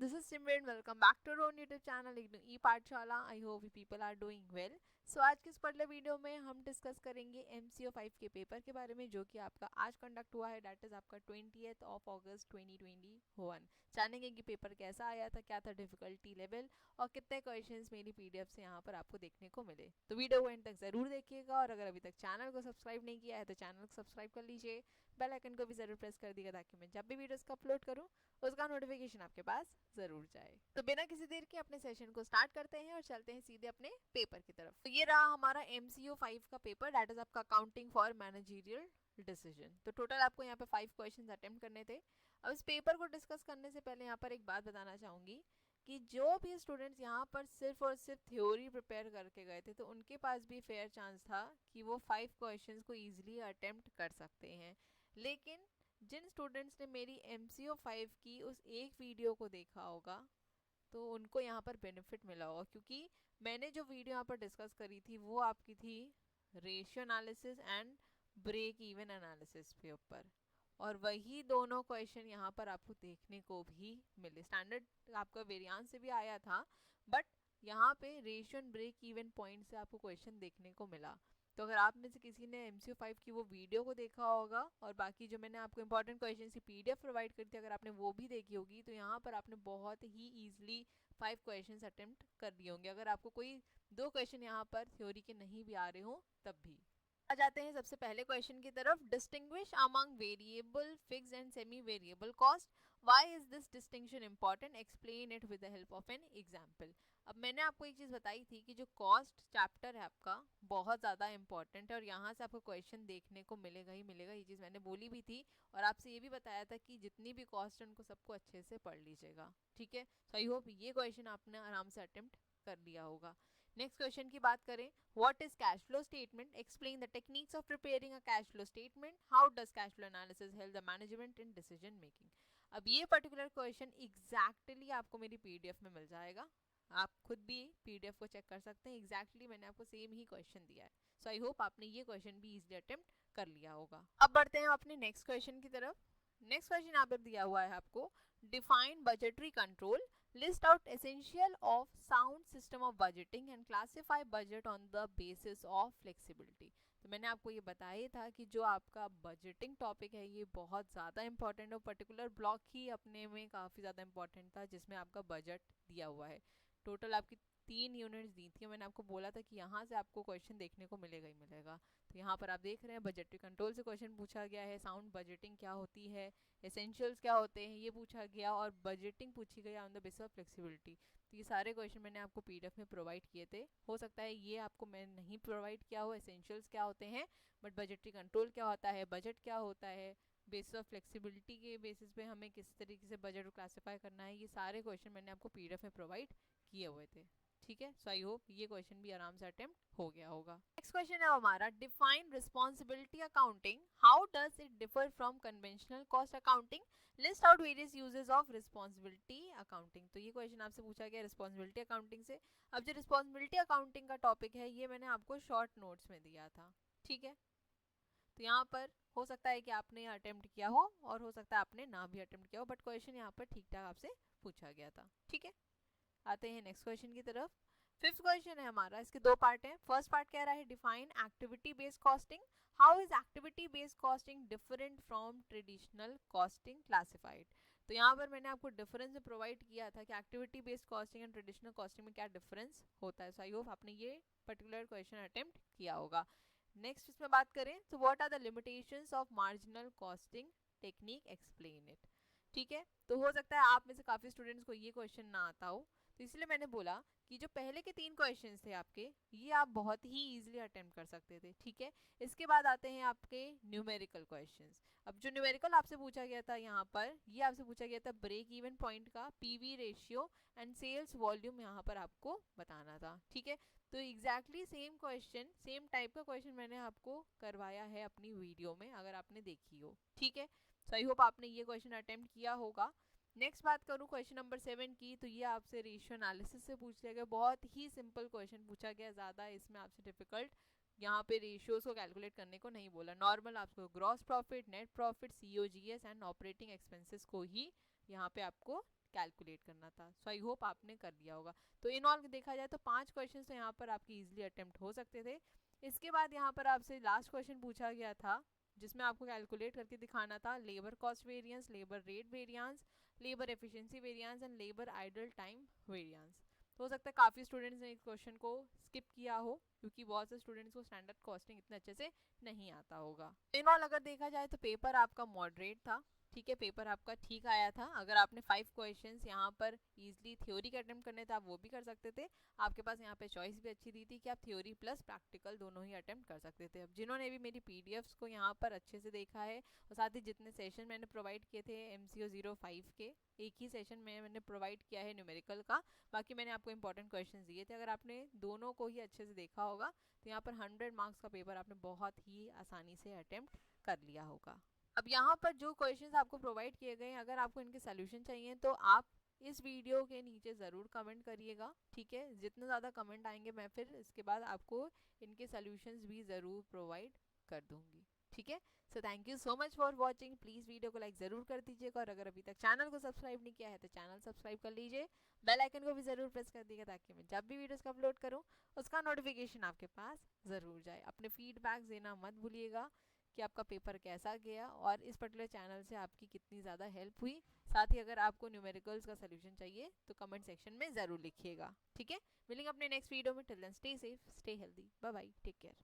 this is Simran. Welcome back to our own YouTube channel e-पाठशाला. I hope you people are doing well. So आज की इस particular video में हम discuss करेंगे MCO 5 के paper के बारे में, जो कि आपका आज कंडक्ट हुआ है, डेट इज आपका 20th of August 2021. जानेंगे कि पेपर कैसा आया था, क्या था डिफिकल्टी लेवल और कितने क्वेश्चंस मेरी PDF से यहाँ पर आपको देखने को मिले. तो वीडियो को एंड तक ज़रूर देखिएगा और अगर अभी तक चैनल को सब्सक्राइब नहीं किया है तो चैनल को सब्सक्राइब कर लीजिए, बेल आइकन को भी ज़रूर प्रेस कर दीजिएगा ताकि मैं जब भी वीडियोस को अपलोड करूँ उसका नोटिफिकेशन आपके पास जरूर जाए. तो बिना किसी देर के अपने सेशन को स्टार्ट करते हैं और चलते हैं सीधे अपने पेपर की तरफ. तो ये रहा हमारा MCO 5 का पेपर, दैट इज आपका अकाउंटिंग फॉर मैनेजरियल डिसीजन. तो टोटल आपको यहाँ पे 5 क्वेश्चंस अटेम्प्ट करने थे. अब इस पेपर को डिस्कस करने से पहले यहाँ पर एक बात बताना चाहूंगी कि जो भी स्टूडेंट्स यहाँ पर सिर्फ और सिर्फ थ्योरी प्रिपेयर करके गए थे तो उनके पास भी फेयर चांस था कि वो 5 क्वेश्चंस को ईजिली अटेम्प्ट कर सकते हैं. लेकिन जिन स्टूडेंट्स ने मेरी MCO 5 की उस एक वीडियो को देखा होगा तो उनको यहाँ पर बेनिफिट मिला होगा, क्योंकि मैंने जो वीडियो यहाँ पर डिस्कस करी थी वो आपकी थी ratio analysis and break even analysis के ऊपर, और वही दोनों क्वेश्चन यहाँ पर आपको देखने को भी मिले. स्टैंडर्ड आपका वेरिएंस से भी आया था, बट यहाँ पे ratio and break even point से आपको क्वेश्चन देखने को मिला. तो अगर आप में से किसी ने MCO 5 की वो वीडियो को देखा होगा और बाकी जो मैंने आपको इंपॉर्टेंट क्वेश्चन की PDF प्रोवाइड करी थी, अगर आपने वो भी देखी होगी तो यहाँ पर आपने बहुत ही ईजिली 5 क्वेश्चन अटेम्प्ट कर लिए होंगे. अगर आपको कोई 2 क्वेश्चन यहाँ पर थ्योरी के नहीं भी आ रहे हो तब भी. आ जाते हैं सबसे पहले क्वेश्चन की तरफ. Distinguish among variable fixed and semi variable cost. Why is this distinction important? Explain it with the help of an example. अब मैंने आपको एक चीज़ बताई थी कि जो कॉस्ट चैप्टर है आपका बहुत ज़्यादा इंपॉर्टेंट है और यहाँ से आपको क्वेश्चन देखने को मिलेगा ही मिलेगा. ये चीज़ मैंने बोली भी थी और आपसे ये भी बताया था कि जितनी भी कॉस्ट है उनको सबको अच्छे से पढ़ लीजिएगा. ठीक है, सो आई होप ये क्वेश्चन आपने आराम से अटेम्प्ट कर लिया होगा. नेक्स्ट क्वेश्चन की बात करें. What is cash flow statement? Explain the techniques of preparing a cash flow statement. How does cash flow analysis help the management in decision making? अब ये पर्टिकुलर क्वेश्चन एग्जैक्टली आपको मेरी PDF में मिल जाएगा. आप खुद भी PDF को चेक कर सकते हैं. एग्जैक्टली मैंने आपको सेम ही क्वेश्चन दिया है. सो आई होप आपने ये क्वेश्चन भी इजीली अटेम्प्ट कर लिया होगा. अब बढ़ते हैं अपने नेक्स्ट क्वेश्चन की तरफ. नेक्स्ट क्वेश्चन यहाँ पर दिया हुआ है आपको. Define budgetary control. List out essential of sound system of budgeting and classify budget on the basis of flexibility. तो मैंने आपको ये बताया था कि जो आपका बजटिंग टॉपिक है ये बहुत ज़्यादा इंपॉर्टेंट और पर्टिकुलर ब्लॉक ही अपने में काफ़ी ज़्यादा इंपॉर्टेंट था जिसमें आपका बजट दिया हुआ है. टोटल आपकी 3 यूनिट्स दी थी. मैंने आपको बोला था कि यहाँ से आपको क्वेश्चन देखने को मिलेगा ही मिलेगा. तो यहाँ पर आप देख रहे हैं बजटरी कंट्रोल से क्वेश्चन पूछा गया है, साउंड बजटिंग क्या होती है, एसेंशियल्स क्या होते हैं ये पूछा गया, और बजटिंग पूछी गई on the basis of flexibility. तो ये सारे क्वेश्चन मैंने आपको PDF में प्रोवाइड किए थे. हो सकता है ये आपको मैं नहीं प्रोवाइड किया हो, एसेंशियल्स क्या होते हैं, बट बजटरी कंट्रोल क्या होता है, बजट क्या होता है, बेसिस ऑफ फ्लेक्सिबिलिटी के बेसिस पे हमें किस तरीके से बजट को क्लासीफाई करना है, ये सारे क्वेश्चन मैंने आपको PDF में प्रोवाइड किए हुए थे. ठीक है, सो आई होप ये क्वेश्चन भी आराम से अटेम्प्ट हो गया होगा. नेक्स्ट क्वेश्चन है हमारा. Define responsibility accounting. How does it differ from conventional cost accounting? List out various uses of responsibility accounting. तो ये क्वेश्चन आपसे पूछा गया रिस्पॉन्सिबिलिटी अकाउंटिंग से. अब जो रिस्पॉन्सिबिलिटी अकाउंटिंग का टॉपिक है ये मैंने आपको शॉर्ट नोट्स में दिया था. ठीक है, तो यहाँ पर हो सकता है कि आपने अटेम्प्ट किया हो और हो सकता है आपने ना भी अटेम्प्ट किया हो, बट क्वेश्चन यहाँ पर ठीक ठाक आपसे पूछा गया था. ठीक है, आते हैं नेक्स्ट क्वेश्चन की तरफ. फिफ्थ क्वेश्चन है हमारा. इसके 2 पार्ट हैं. फर्स्ट पार्ट कह रहा है define activity based costing. How is activity based costing different from traditional costing classified? तो यहाँ पर मैंने आपको डिफरेंस प्रोवाइड किया था कि activity based costing and traditional costing में क्या डिफरेंस होता है. सो आई होप आपने ये पर्टिकुलर क्वेश्चन अटेम्प्ट किया होगा. नेक्स्ट इसमें बात करें तो what are the limitations of marginal costing technique, explain it. ठीक है, तो हो सकता है आप में से काफ़ी स्टूडेंट्स को ये क्वेश्चन ना आता हो, तो इसलिए मैंने बोला कि जो पहले के 3 क्वेश्चंस थे आपके ये आप बहुत ही इजीली अटेम्प्ट कर सकते थे. ठीक है, इसके बाद आते हैं आपके न्यूमेरिकल क्वेश्चंस. अब जो न्यूमेरिकल आपसे पूछा गया था यहाँ पर, ये आपसे पूछा गया था ब्रेक इवन पॉइंट का PV ratio and sales volume यहाँ पर आपको बताना था. ठीक है, तो exactly same question, same type का क्वेश्चन मैंने आपको करवाया है अपनी वीडियो में अगर आपने देखी हो. ठीक है, सो आई होप आपने ये क्वेश्चन अटेम्प्ट किया होगा. नेक्स्ट बात करूँ क्वेश्चन नंबर 7 की, तो ये आपसे रेशियो एनालिसिस से पूछ लिया गया. बहुत ही सिंपल क्वेश्चन पूछा गया, ज़्यादा इसमें आपसे डिफिकल्ट यहाँ पे रेशियोज को कैलकुलेट करने को नहीं बोला. नॉर्मल आपको gross profit, net profit, COGS and operating expenses को ही यहाँ पे आपको कैलकुलेट करना था। सो आई होप आपने कर लिया होगा। तो इन ऑल देखा जाए तो 5 क्वेश्चन तो यहाँ पर आपकी इजिली अटेम्प्ट हो सकते थे। इसके बाद यहाँ पर आपसे लास्ट क्वेश्चन पूछा गया था जिसमें आपको कैलकुलेट करके दिखाना था labour cost variance, labour rate variance, labour efficiency variance and labour idle time variance. तो हो सकता है काफ़ी स्टूडेंट्स ने इस क्वेश्चन को स्किप किया हो क्योंकि बहुत से स्टूडेंट्स को स्टैंडर्ड कॉस्टिंग इतने अच्छे से नहीं आता होगा। इन ऑल अगर देखा जाए तो पेपर आपका मॉडरेट था, ठीक है, पेपर आपका ठीक आया था। अगर आपने 5 क्वेश्चंस यहाँ पर इजीली थ्योरी के अटेम्प्ट करने थे आप वो भी कर सकते थे। आपके पास यहाँ पे चॉइस भी अच्छी दी थी कि आप थ्योरी प्लस प्रैक्टिकल दोनों ही अटेम्प्ट कर सकते थे। अब जिन्होंने भी मेरी पीडीएफ्स को यहाँ पर अच्छे से देखा है और साथ ही जितने सेशन मैंने प्रोवाइड किए थे MCO 05 के, एक ही सेशन में मैंने प्रोवाइड किया है न्यूमेरिकल का, बाकी मैंने आपको इंपॉर्टेंट क्वेश्चन दिए थे। अगर आपने दोनों को ही अच्छे से देखा होगा तो यहाँ पर 100 मार्क्स का पेपर आपने बहुत ही आसानी से अटेम्प्ट कर लिया होगा। अब यहाँ पर जो क्वेश्चंस आपको प्रोवाइड किए गए हैं अगर आपको इनके सोल्यूशन चाहिए तो आप इस वीडियो के नीचे ज़रूर कमेंट करिएगा, ठीक है। जितने ज़्यादा कमेंट आएंगे मैं फिर इसके बाद आपको इनके सोल्यूशंस भी ज़रूर प्रोवाइड कर दूंगी, ठीक है। So thank you so much for watching. Please video को लाइक ज़रूर कर दीजिएगा और अगर अभी तक चैनल को सब्सक्राइब नहीं किया है तो चैनल सब्सक्राइब कर लीजिए, बेल आइकन को भी ज़रूर प्रेस कर दीजिएगा ताकि मैं जब भी वीडियोस को अपलोड करूँ उसका नोटिफिकेशन आपके पास ज़रूर जाए। अपने फीडबैक देना मत भूलिएगा कि आपका पेपर कैसा गया और इस पर्टिकुलर चैनल से आपकी कितनी ज़्यादा हेल्प हुई। साथ ही अगर आपको न्यूमेरिकल्स का सोल्यूशन चाहिए तो कमेंट सेक्शन में ज़रूर लिखिएगा, ठीक है। मिलेंगे अपने नेक्स्ट वीडियो में। Till then stay safe, stay healthy, bye bye, take care.